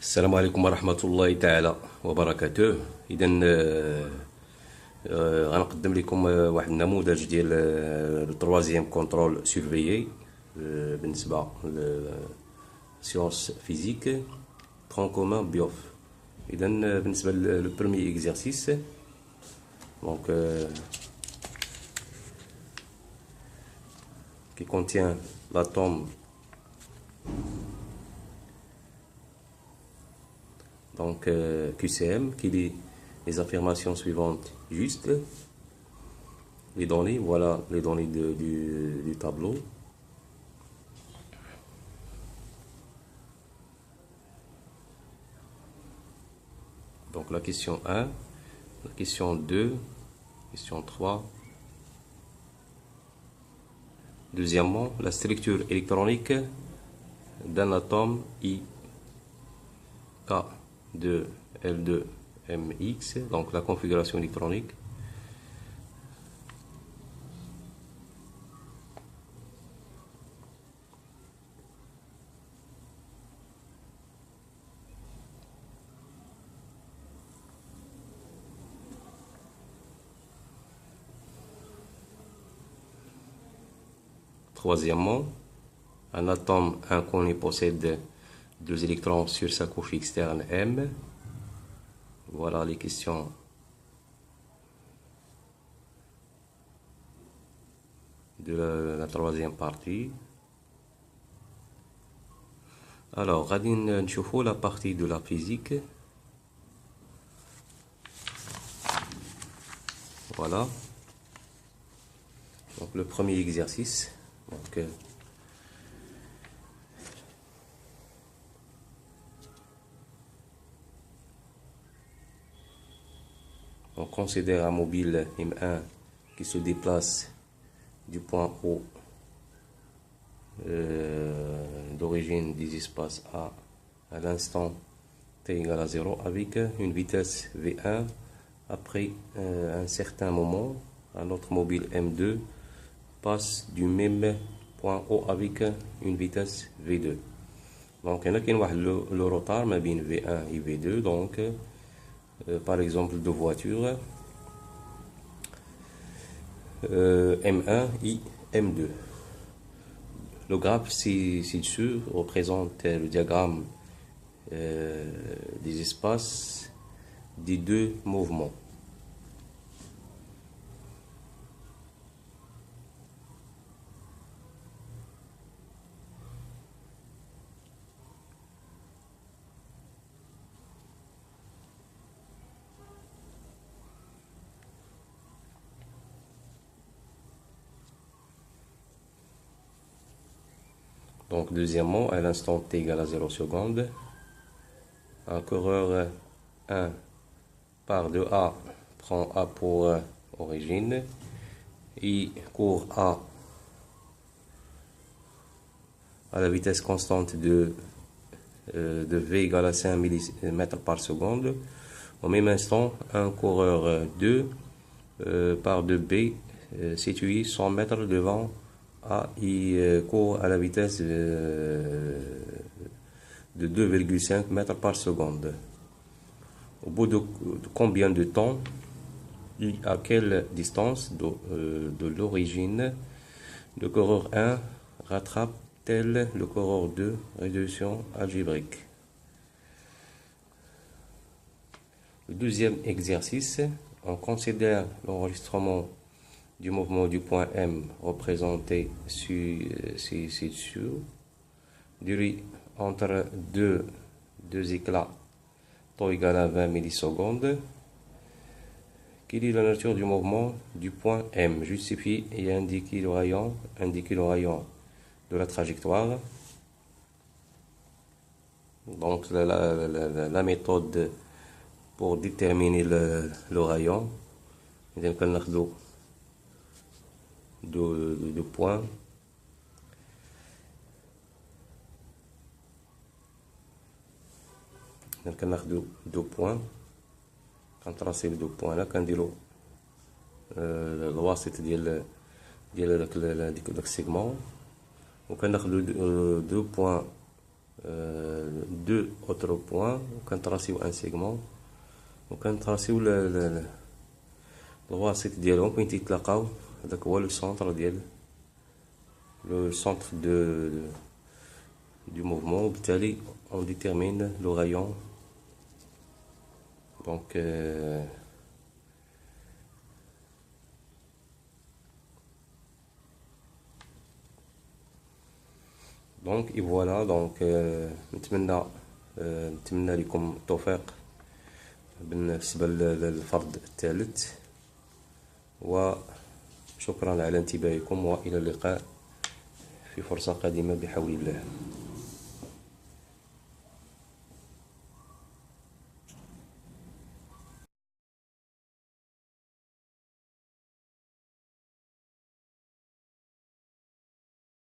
السلام عليكم ورحمة الله تعالى وبركاته. إذا غنقدم لكم واحد النموذج ديال التروازيام كونترول سيرفيي بالنسبة لسيونس فيزيك ترون كومان بيوف. إذا بالنسبة للبروميي إكزارسيس دونك qui contient l'atome donc QCM, qui dit les affirmations suivantes justes, les données, voilà les données du tableau. Donc la question 1, la question 2, question 3. Deuxièmement, la structure électronique d'un atome I K2L2MX, donc la configuration électronique. Troisièmement, un atome inconnu possède 2 électrons sur sa couche externe M. Voilà les questions de la troisième partie. Alors, غادي نشوفوا la partie de la physique. Voilà. Donc le premier exercice. Donc, on considère un mobile M1 qui se déplace du point O d'origine des espaces A à l'instant t égale à 0 avec une vitesse V1. Après un certain moment, un autre mobile M2 passe du même point O avec une vitesse V2. Donc, il y a le retard ma bien V1 et V2. Donc, par exemple, deux voitures M1 et M2. Le graphe ci-dessus représente le diagramme des espaces des deux mouvements. Donc, deuxièmement, à l'instant t égale à 0 secondes, un coureur 1 part de A, prend A pour origine, il court A à la vitesse constante de V égale à 5 mm par seconde. Au même instant, un coureur 2 part de B, situé 100 mètres devant A, il court à la vitesse de 2,5 mètres par seconde. Au bout de combien de temps et à quelle distance de l'origine le coureur 1 rattrape-t-elle le coureur 2? Résolution algébrique. Le deuxième exercice, on considère l'enregistrement du mouvement du point M représenté ci-dessus, durée entre deux éclats, temps égal à 20 millisecondes. Quelle est la nature du mouvement du point M? Justifie et indiquer le rayon de la trajectoire. Donc la méthode pour déterminer le rayon. De points. Donc on a deux points. Quand tracer les deux points là, quand dire الواسط ديال داك السيغمون وكناخذوا deux points deux autres points وكنتراسيو ان سيغمون وكنتراسيو الواسط ديالهم فين تيتلاقاو. هذاك هو لو سونتر ديال لو سونتر du mouvement. وبالتالي on détermine le rayon. Donc et voilà. Donc نتمنى لكم التوفيق بالنسبة للفرد الثالث، وشكرا على انتباهكم، وإلى اللقاء في فرصة قادمة بحول الله.